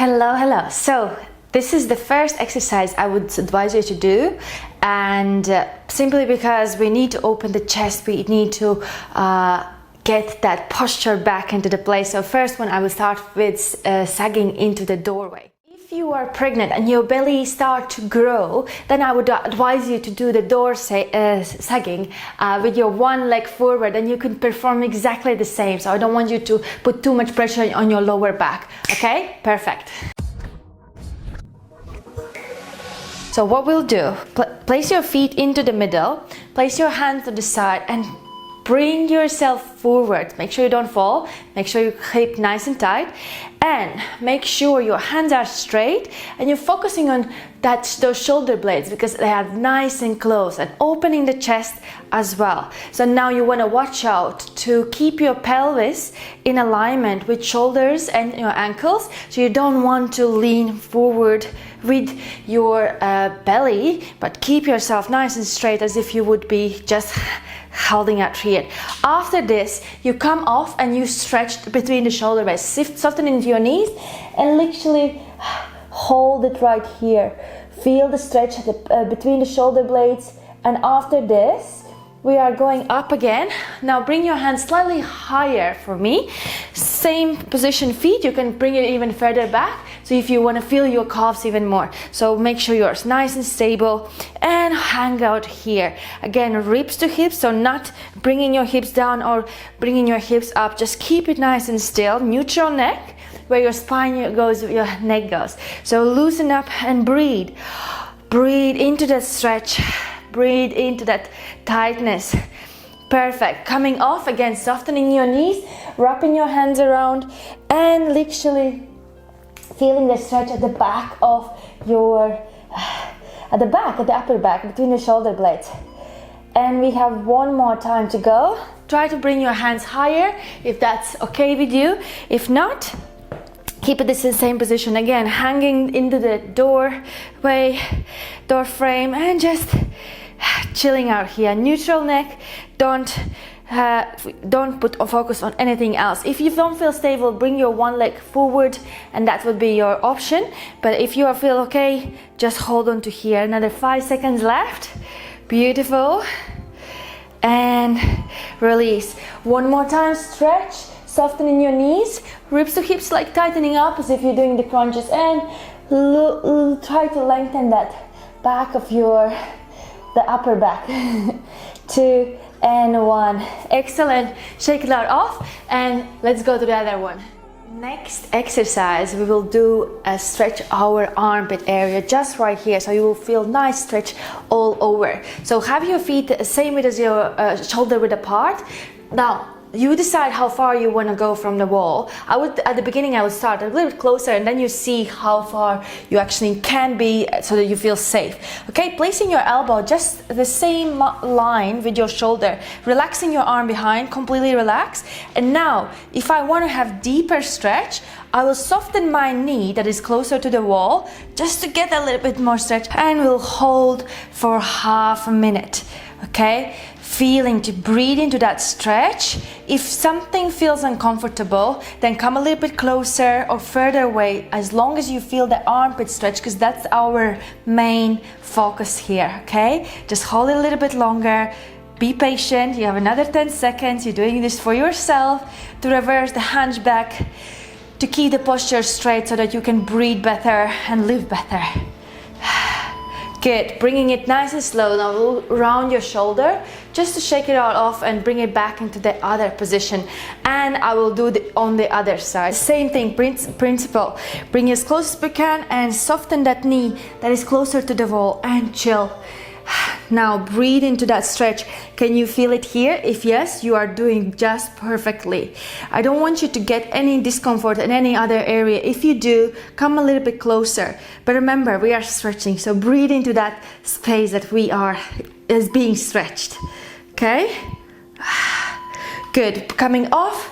Hello. So this is the first exercise I would advise you to do, and simply because we need to open the chest, we need to get that posture back into the place. So first one, I will start with sagging into the doorway. If you are pregnant and your belly start to grow, then I would advise you to do the door sagging with your one leg forward, and you can perform exactly the same. So I don't want you to put too much pressure on your lower back. Okay, perfect. So what we'll do, place your feet into the middle, place your hands to the side and bring yourself forward. Make sure you don't fall, make sure you keep nice and tight, and make sure your hands are straight and you're focusing on those shoulder blades because they are nice and close, and opening the chest as well. So now you want to watch out to keep your pelvis in alignment with shoulders and your ankles, so you don't want to lean forward with your belly, but keep yourself nice and straight as if you would be just holding out here. After this, you come off and you stretch between the shoulder blades, soften into your knees and literally hold it right here. Feel the stretch between the shoulder blades, and after this we are going up again. Now bring your hands slightly higher for me. Same position feet, you can bring it even further back, so if you want to feel your calves even more. So make sure you're nice and stable and hang out here. Again, ribs to hips, so not bringing your hips down or bringing your hips up. Just keep it nice and still. Neutral neck, where your spine goes, your neck goes. So loosen up and breathe. Breathe into that stretch. Breathe into that tightness. Perfect. Coming off again, softening your knees, wrapping your hands around and literally feeling the stretch at the back of your, at the upper back, between the shoulder blades. And we have one more time to go. Try to bring your hands higher if that's okay with you. If not, keep it in the same position. Again, hanging into the door frame and just chilling out here. Neutral neck. Don't put a focus on anything else. If you don't feel stable, bring your one leg forward and that would be your option. But if you feel okay, just hold on to here. Another 5 seconds left. Beautiful. And release. One more time, stretch. Softening your knees, ribs to hips, like tightening up as if you're doing the crunches, and try to lengthen that back of the upper back. 2 and 1. Excellent. Shake it out off and let's go to the other one. Next exercise, we will do a stretch our armpit area just right here, so you will feel nice stretch all over. So have your feet the same width as your shoulder width apart. Now you decide how far you want to go from the wall. At the beginning I would start a little bit closer, and then you see how far you actually can be so that you feel safe. Okay, placing your elbow just the same line with your shoulder, relaxing your arm behind, completely relax. And now if I want to have deeper stretch, I will soften my knee that is closer to the wall just to get a little bit more stretch, and we'll hold for half a minute. Okay, feeling to breathe into that stretch. If something feels uncomfortable, then come a little bit closer or further away, as long as you feel the armpit stretch, because that's our main focus here. Okay, just hold it a little bit longer. Be patient. You have another 10 seconds. You're doing this for yourself, to reverse the hunchback, to keep the posture straight so that you can breathe better and live better. Good. Bringing it nice and slow. Now we'll round your shoulder just to shake it all off and bring it back into the other position. And I will do it on the other side. Same thing, principle. Bring it as close as we can and soften that knee that is closer to the wall and chill. Now breathe into that stretch. Can you feel it here? If yes, you are doing just perfectly. I don't want you to get any discomfort in any other area. If you do, come a little bit closer. But remember, we are stretching, so breathe into that space that is being stretched. Okay? Good. Coming off,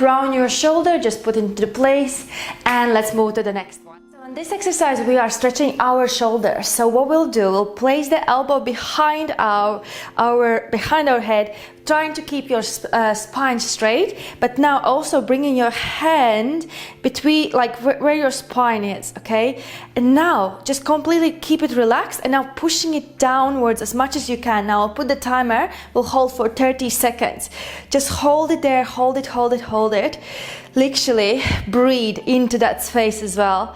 round your shoulder, just put it into place, and let's move to the next one. In this exercise, we are stretching our shoulders. So what we'll do, we'll place the elbow behind our head, trying to keep your spine straight, but now also bringing your hand between, like where your spine is, okay? And now just completely keep it relaxed, and now pushing it downwards as much as you can. Now I'll put the timer, we'll hold for 30 seconds. Just hold it there, hold it, hold it, hold it. Literally breathe into that space as well.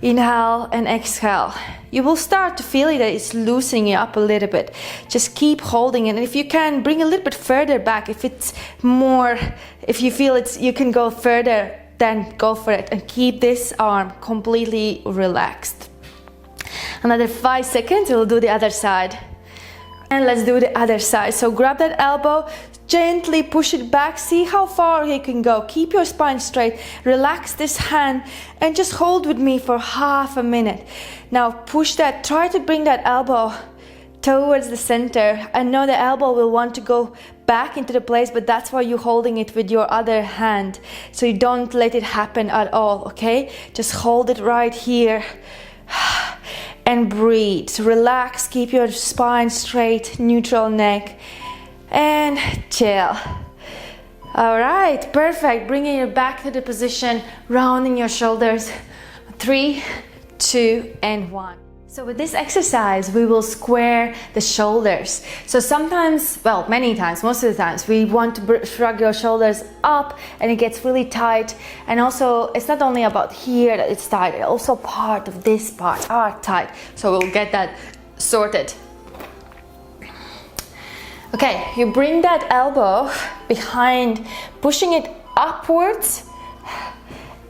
Inhale and exhale. You will start to feel it, that it's loosening you up a little bit. Just keep holding it, and if you can, bring a little bit further back. If it's more, if you feel you can go further, then go for it, and keep this arm completely relaxed. Another 5 seconds, we'll do the other side. And let's do the other side. So grab that elbow, gently push it back, see how far you can go. Keep your spine straight, relax this hand, and just hold with me for half a minute. Now push that, try to bring that elbow towards the center. I know the elbow will want to go back into the place, but that's why you're holding it with your other hand. So you don't let it happen at all, okay? Just hold it right here. And breathe, so relax, keep your spine straight, neutral neck, and chill. All right, perfect. Bringing it back to the position, rounding your shoulders. 3, 2, and 1. So with this exercise, we will square the shoulders. So sometimes, well, many times, most of the times, we want to shrug your shoulders up and it gets really tight. And also, it's not only about here that it's tight, also part of this part are tight. So we'll get that sorted. Okay, you bring that elbow behind, pushing it upwards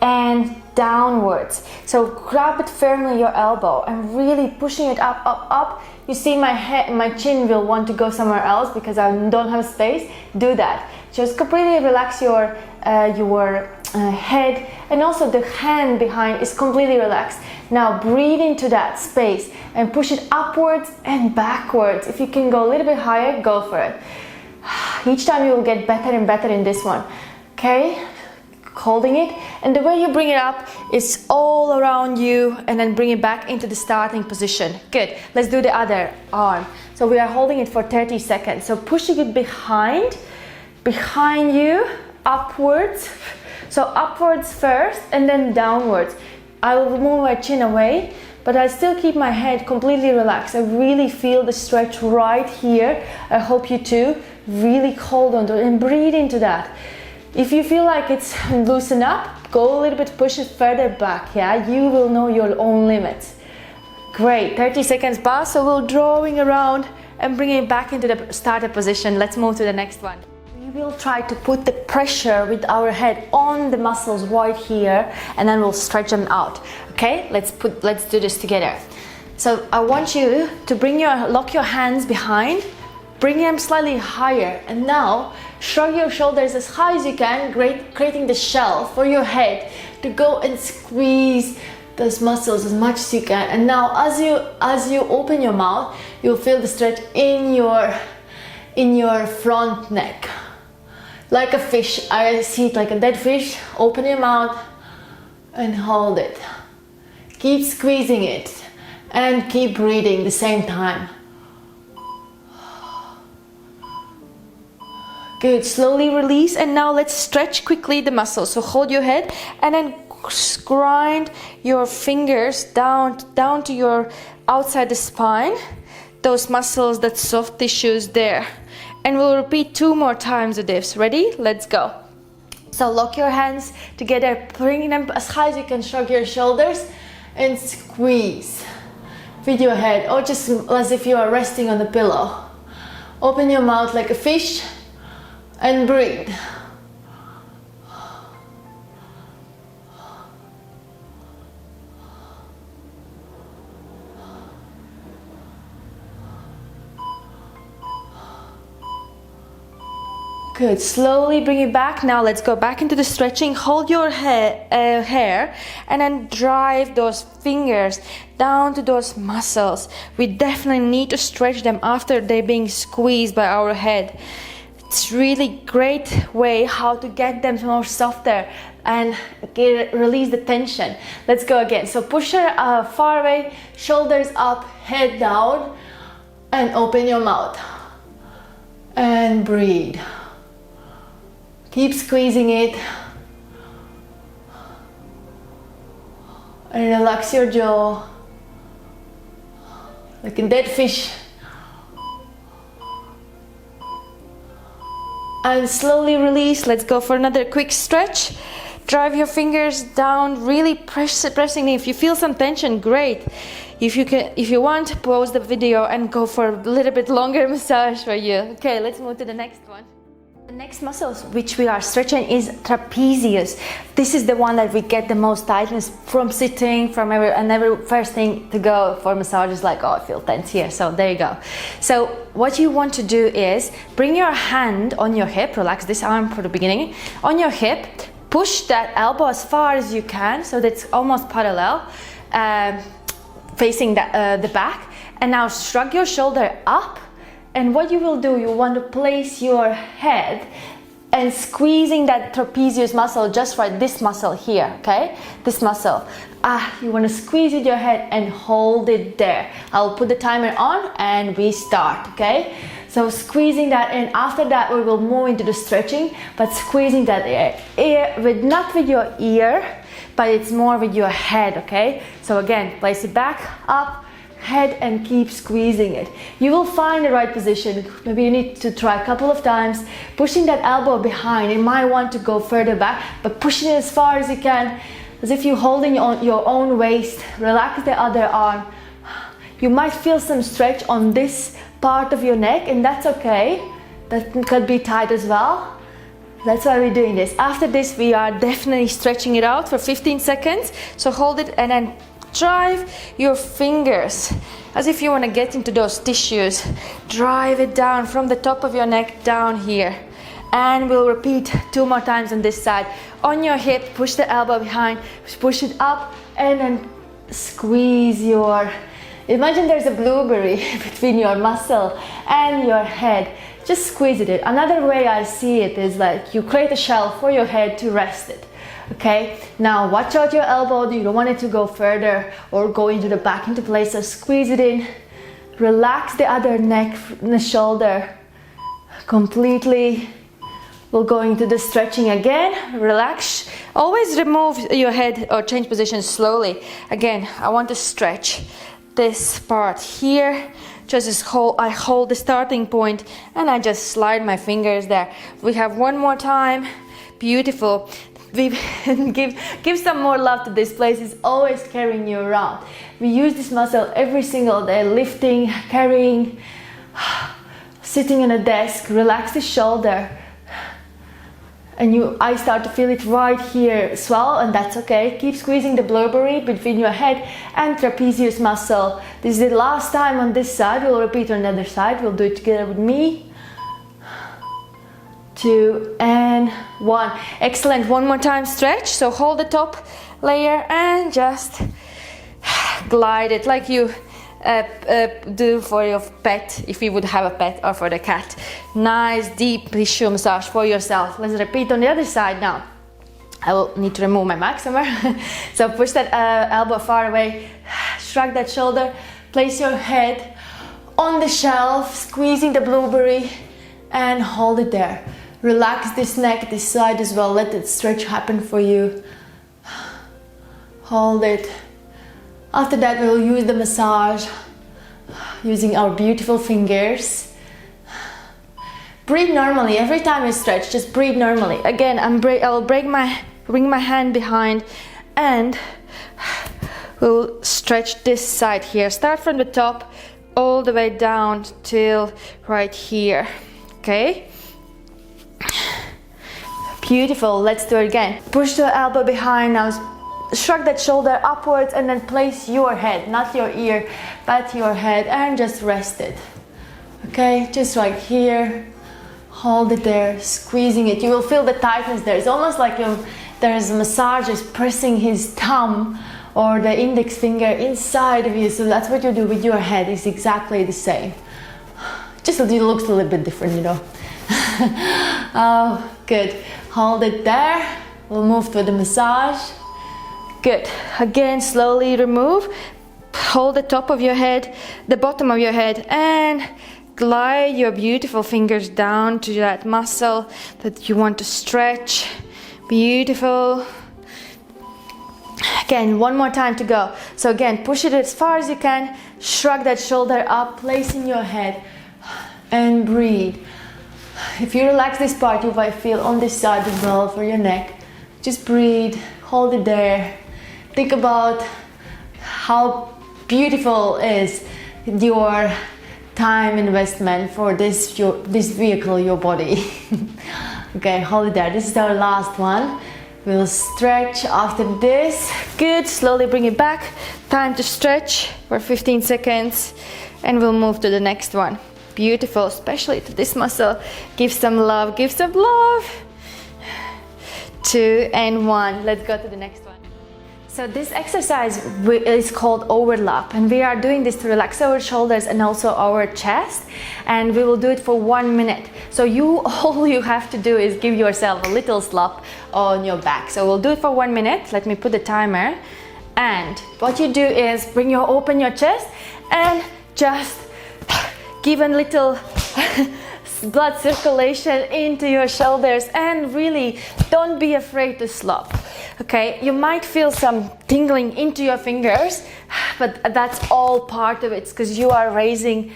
and downwards. So grab it firmly, your elbow, and really pushing it up, up, up. You see my head, my chin will want to go somewhere else because I don't have space. Do that. Just completely relax your head, and also the hand behind is completely relaxed. Now breathe into that space and push it upwards and backwards. If you can go a little bit higher, go for it. Each time you will get better and better in this one. Okay? Holding it, and the way you bring it up is all around you, and then bring it back into the starting position. Good. Let's do the other arm. So we are holding it for 30 seconds. So pushing it behind you, upwards. So upwards first and then downwards. I will move my chin away, but I still keep my head completely relaxed. I really feel the stretch right here. I hope you too. Really hold on to it and breathe into that. If you feel like it's loosened up, go a little bit, push it further back, yeah? You will know your own limits. Great, 30 seconds pass, so we're drawing around and bringing it back into the starter position. Let's move to the next one. We will try to put the pressure with our head on the muscles right here, and then we'll stretch them out. Okay, let's do this together. So I want you to lock your hands behind, bring them slightly higher, and now shrug your shoulders as high as you can, creating the shell for your head to go and squeeze those muscles as much as you can. And now as you open your mouth, you'll feel the stretch in your front neck. Like a fish, I see it like a dead fish. Open your mouth and hold it. Keep squeezing it and keep breathing the same time. Good, slowly release, and now let's stretch quickly the muscles. So hold your head and then grind your fingers down to your outside the spine, those muscles, that soft tissues there. And we'll repeat 2 more times of this. Ready? Let's go. So lock your hands together, bring them as high as you can, shrug your shoulders and squeeze with your head, or just as if you are resting on the pillow. Open your mouth like a fish and breathe. Good, slowly bring it back. Now let's go back into the stretching. Hold your hair and then drive those fingers down to those muscles. We definitely need to stretch them after they're being squeezed by our head. It's really great way how to get them more softer and release the tension. Let's go again. So push her far away, shoulders up, head down, and open your mouth. And breathe. Keep squeezing it. And relax your jaw. Like a dead fish. And slowly release. Let's go for another quick stretch. Drive your fingers down, really pressing. If you feel some tension, great. If you want, pause the video and go for a little bit longer massage for you. Okay, let's move to the next one. The next muscles which we are stretching is trapezius. This is the one that we get the most tightness from sitting, every first thing to go for massage is like, oh, I feel tense here. So there you go. So what you want to do is bring your hand on your hip, relax this arm for the beginning, on your hip, push that elbow as far as you can so that's almost parallel, facing the back, and now shrug your shoulder up. And what you will do, you want to place your head and squeezing that trapezius muscle just right, this muscle here, okay? This muscle. You want to squeeze with your head and hold it there. I'll put the timer on and we start, okay? So squeezing that, and after that we will move into the stretching, but squeezing that not with your ear, but it's more with your head, okay? So again, place it back, up, head, and keep squeezing it. You will find the right position. Maybe you need to try a couple of times. Pushing that elbow behind, you might want to go further back, but pushing it as far as you can, as if you're holding on your own waist. Relax the other arm. You might feel some stretch on this part of your neck, and that's okay. That could be tight as well. That's why we're doing this. After this, we are definitely stretching it out for 15 seconds. So hold it and then drive your fingers as if you want to get into those tissues. Drive it down from the top of your neck down here. And we'll repeat 2 more times on this side. On your hip, push the elbow behind, push it up, and then squeeze your... Imagine there's a blueberry between your muscle and your head. Just squeeze it. Another way I see it is like you create a shelf for your head to rest it. Okay, now watch out your elbow. You don't want it to go further or go into the back into place, so squeeze it in. Relax the other neck and the shoulder completely. We'll go into the stretching again. Relax. Always remove your head or change position slowly. Again, I want to stretch this part here. I hold the starting point and I just slide my fingers there. We have one more time. Beautiful. We give some more love to this place. It's always carrying you around. We use this muscle every single day, lifting, carrying, sitting on a desk. Relax the shoulder, and I start to feel it right here swell, and that's okay. Keep squeezing the blueberry between your head and trapezius muscle. This is the last time on this side. We'll repeat on the other side. We'll do it together with me. 2 and 1. Excellent. One more time stretch. So hold the top layer and just glide it like you do for your pet, if you would have a pet, or for the cat. Nice deep tissue massage for yourself. Let's repeat on the other side now. I will need to remove my mic somewhere. So push that elbow far away, shrug that shoulder, place your head on the shelf, squeezing the blueberry, and hold it there. Relax this neck, this side as well. Let that stretch happen for you. Hold it. After that, we'll use the massage using our beautiful fingers. Breathe normally. Every time you stretch, just breathe normally. Again, I'll bring my hand behind and we'll stretch this side here. Start from the top all the way down till right here. Okay? Beautiful. Let's do it again. Push the elbow behind. Now shrug that shoulder upwards and then place your head, not your ear, but your head, and just rest it. Okay, just right here. Hold it there, squeezing it. You will feel the tightness there. It's almost like there's a massager pressing his thumb or the index finger inside of you. So that's what you do with your head. It's exactly the same. Just it looks a little bit different, you know. Oh, good. Hold it there. We'll move to the massage. Good. Again, slowly remove. Hold the top of your head, the bottom of your head, and glide your beautiful fingers down to that muscle that you want to stretch. Beautiful. Again, one more time to go. So again, push it as far as you can. Shrug that shoulder up, placing your head, and breathe. If you relax this part, you might feel on this side as well for your neck. Just breathe, hold it there. Think about how beautiful is your time investment for this vehicle, your body. Okay, hold it there. This is our last one. We'll stretch after this. Good, slowly bring it back. Time to stretch for 15 seconds and we'll move to the next one. Beautiful, especially to this muscle. Give some love, give some love. 2 and 1. Let's go to the next one. So this exercise is called overlap, and we are doing this to relax our shoulders and also our chest, and we will do it for 1 minute. So all you have to do is give yourself a little slap on your back. So we'll do it for 1 minute. Let me put the timer. And what you do is open your chest and just give a little blood circulation into your shoulders, and really don't be afraid to slap. Okay, you might feel some tingling into your fingers, but that's all part of it because you are raising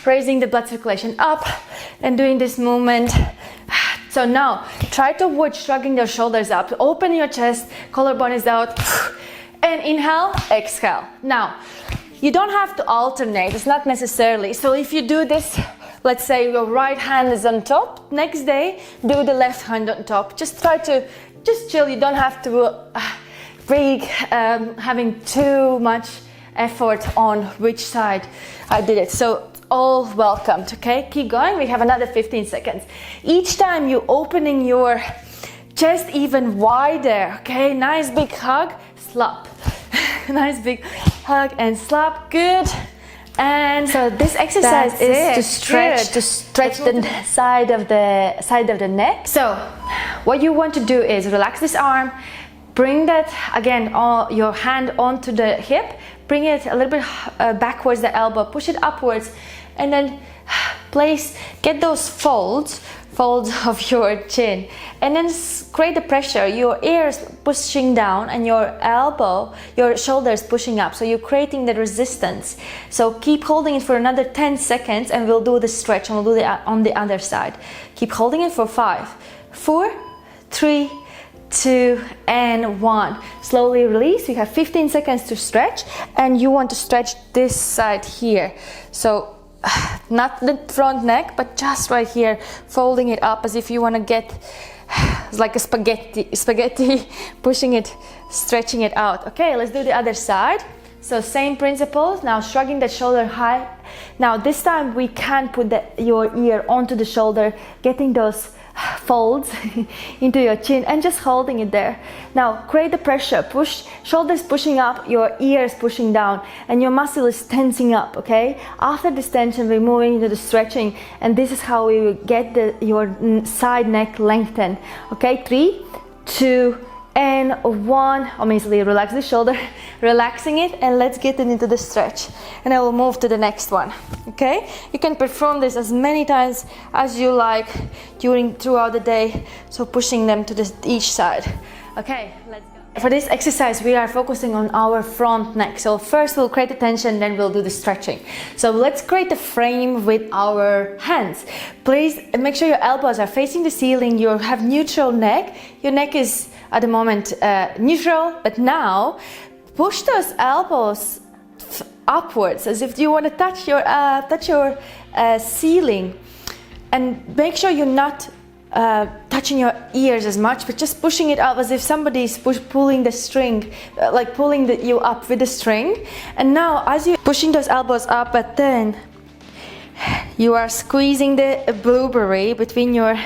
the blood circulation up and doing this movement. So now try to avoid shrugging your shoulders up. Open your chest, collarbone is out, and inhale, exhale. Now you don't have to alternate, it's not necessarily. So if you do this, let's say your right hand is on top, next day do the left hand on top. Just try to chill. You don't have to having too much effort on which side I did it. So all welcomed. Okay, keep going. We have another 15 seconds. Each time you opening your chest even wider. Okay, nice big hug, slap. Nice big hug and slap. Good. And so this exercise is to stretch the side of the neck. So what you want to do is relax this arm, bring that again your hand onto the hip, bring it a little bit backwards the elbow, push it upwards, and then get those folds of your chin, and then create the pressure. Your ears pushing down and your shoulders pushing up. So you're creating the resistance. So keep holding it for another 10 seconds and we'll do the stretch, and we'll do it on the other side. Keep holding it for 5, 4, 3, 2, and 1. Slowly release. You have 15 seconds to stretch, and you want to stretch this side here. So not the front neck, but just right here, folding it up as if you want to get like a spaghetti, pushing it, stretching it out. Okay, let's do the other side. So same principles. Now shrugging the shoulder high. Now this time we can put your ear onto the shoulder, getting those folds into your chin and just holding it there. Now create the pressure, push, shoulders pushing up, your ears pushing down, and your muscle is tensing up. Okay, after this tension we're moving into the stretching, and this is how we will get your side neck lengthened. Okay, 3, 2, and 1. Amazingly relax the shoulder, relaxing it, and let's get it into the stretch, and I will move to the next one. Okay, you can perform this as many times as you like throughout the day, so pushing them to each side. Okay, let's go. For this exercise we are focusing on our front neck. So first we'll create the tension, then we'll do the stretching. So let's create the frame with our hands. Please make sure your elbows are facing the ceiling. You have neutral neck. Your neck is at the moment neutral, but now push those elbows upwards as if you want to touch your ceiling, and make sure you're not touching your ears as much, but just pushing it up as if somebody is pulling the string, like pulling you up with the string. And now as you're pushing those elbows up, but then you are squeezing the blueberry between your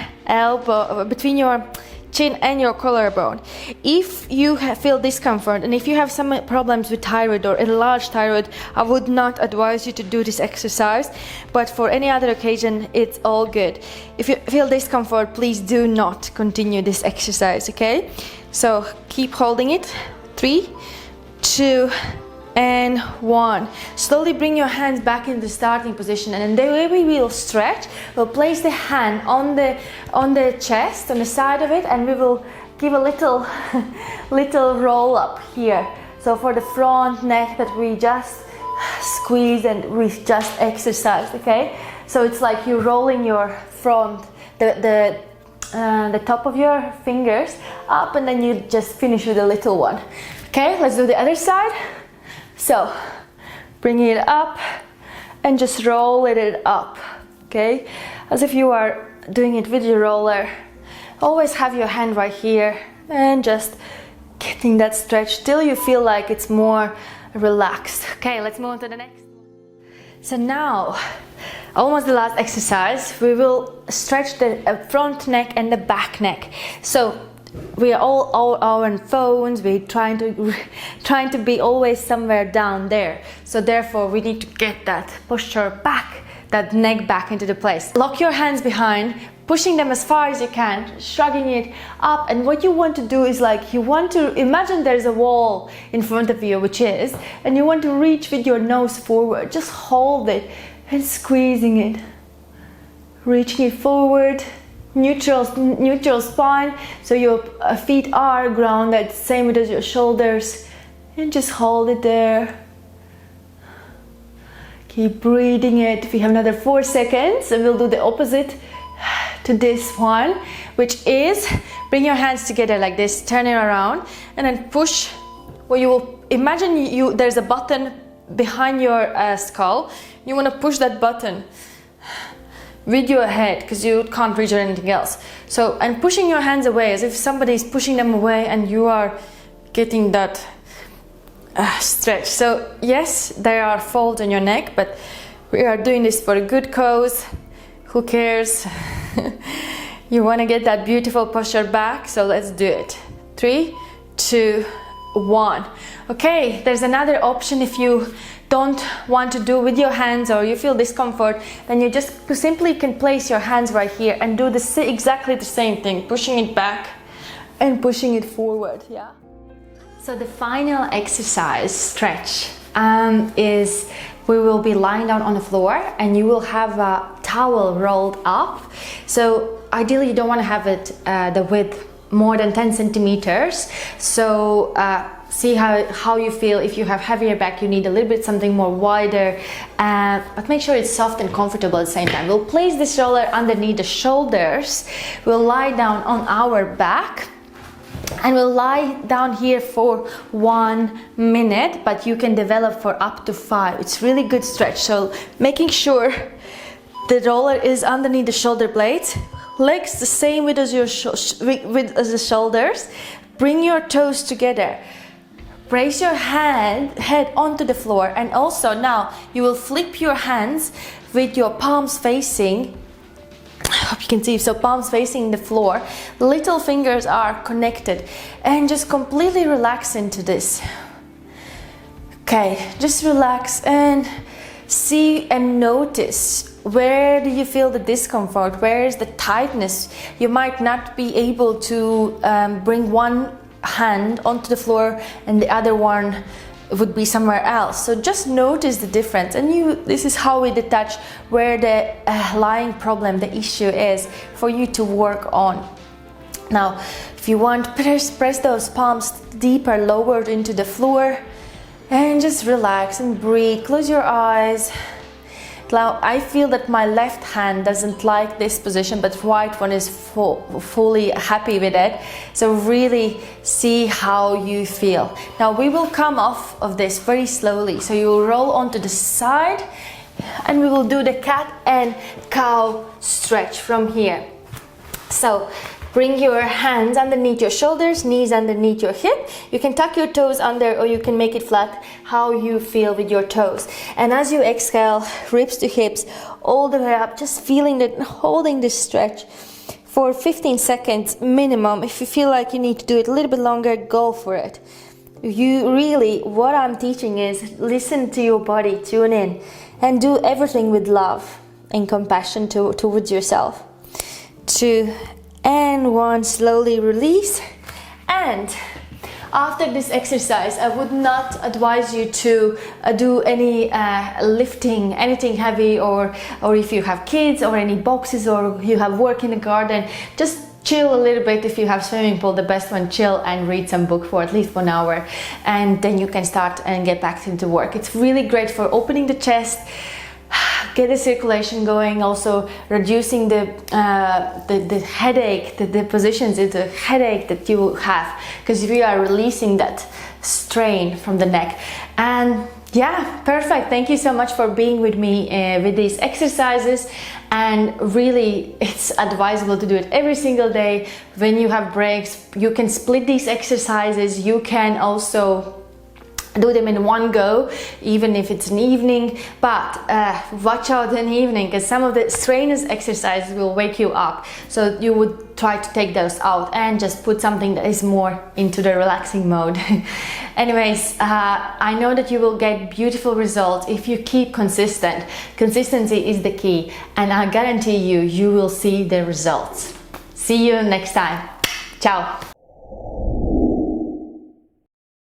chin and your collarbone. If you feel discomfort, and if you have some problems with thyroid or enlarged thyroid, I would not advise you to do this exercise, but for any other occasion it's all good. If you feel discomfort, please do not continue this exercise. Okay, so keep holding it. 3, 2, and 1. Slowly bring your hands back into the starting position, and the way we will stretch, we'll place the hand on the chest, on the side of it, and we will give a little roll up here. So for the front neck that we just squeeze and we just exercised, okay? So it's like you're rolling your front, the top of your fingers up, and then you just finish with a little one. Okay, let's do the other side. So bring it up and just roll it up, okay? As if you are doing it with your roller. Always have your hand right here and just getting that stretch till you feel like it's more relaxed. Okay, let's move on to the next. So now, almost the last exercise, we will stretch the front neck and the back neck. So we are all on phones, we're trying to be always somewhere down there. So therefore we need to get that posture back, that neck back into the place. Lock your hands behind, pushing them as far as you can, shrugging it up, and what you want to do is like, you want to imagine there's a wall in front of you, and you want to reach with your nose forward. Just hold it and squeezing it, reaching it forward, neutral spine, so your feet are grounded, same as your shoulders, and just hold it there. Keep breathing it. We have another 4 seconds, and we'll do the opposite to this one, which is bring your hands together like this, turn it around, and then push. Well, you will imagine there's a button behind your skull. You want to push that button with your head because you can't reach anything else. So, and pushing your hands away as if somebody is pushing them away and you are getting that stretch. So yes, there are folds on your neck, but we are doing this for a good cause. Who cares? You want to get that beautiful posture back, so let's do it. 3, 2, 1. Okay, there's another option. If you don't want to do with your hands or you feel discomfort, then you just simply can place your hands right here and do exactly the same thing, pushing it back and pushing it forward. Yeah. So the final exercise, stretch, is we will be lying down on the floor and you will have a towel rolled up. So ideally you don't want to have it the width more than 10 centimeters. So see how you feel. If you have heavier back, you need a little bit something more wider, but make sure it's soft and comfortable at the same time. We'll place this roller underneath the shoulders. We'll lie down on our back and we'll lie down here for 1 minute, but you can develop for up to 5. It's really good stretch. So making sure the roller is underneath the shoulder blades, legs the same width as the shoulders. Bring your toes together. Brace your head onto the floor, and also now you will flip your hands with your palms facing. I hope you can see, so palms facing the floor, little fingers are connected, and just completely relax into this. Okay, just relax and see and notice, where do you feel the discomfort, where is the tightness. You might not be able to bring one hand onto the floor and the other one would be somewhere else. So just notice the difference, and this is how we detach where the lying problem, the issue is, for you to work on. Now if you want, press those palms deeper, lowered into the floor, and just relax and breathe. Close your eyes. Now I feel that my left hand doesn't like this position, but right one is fully happy with it. So really see how you feel. Now we will come off of this very slowly. So you will roll onto the side and we will do the cat and cow stretch from here. So bring your hands underneath your shoulders, knees underneath your hip. You can tuck your toes under or you can make it flat, how you feel with your toes. And as you exhale, ribs to hips, all the way up, just feeling that, holding this stretch for 15 seconds minimum. If you feel like you need to do it a little bit longer, go for it. You really, what I'm teaching is listen to your body, tune in, and do everything with love and compassion towards yourself. 2 and 1, slowly release. And after this exercise, I would not advise you to do any lifting, anything heavy, or if you have kids or any boxes or you have work in the garden, just chill a little bit. If you have swimming pool, the best one, chill and read some book for at least 1 hour, and then you can start and get back into work. It's really great for opening the chest, get the circulation going, also reducing the headache, the positions, the headache that you have, because we are releasing that strain from the neck. And yeah, perfect. Thank you so much for being with me with these exercises. And really, it's advisable to do it every single day. When you have breaks, you can split these exercises. You can also do them in one go, even if it's an evening, but watch out in the evening, because some of the strenuous exercises will wake you up. So you would try to take those out and just put something that is more into the relaxing mode. Anyways, I know that you will get beautiful results if you keep consistent. Consistency is the key, and I guarantee you, you will see the results. See you next time. Ciao.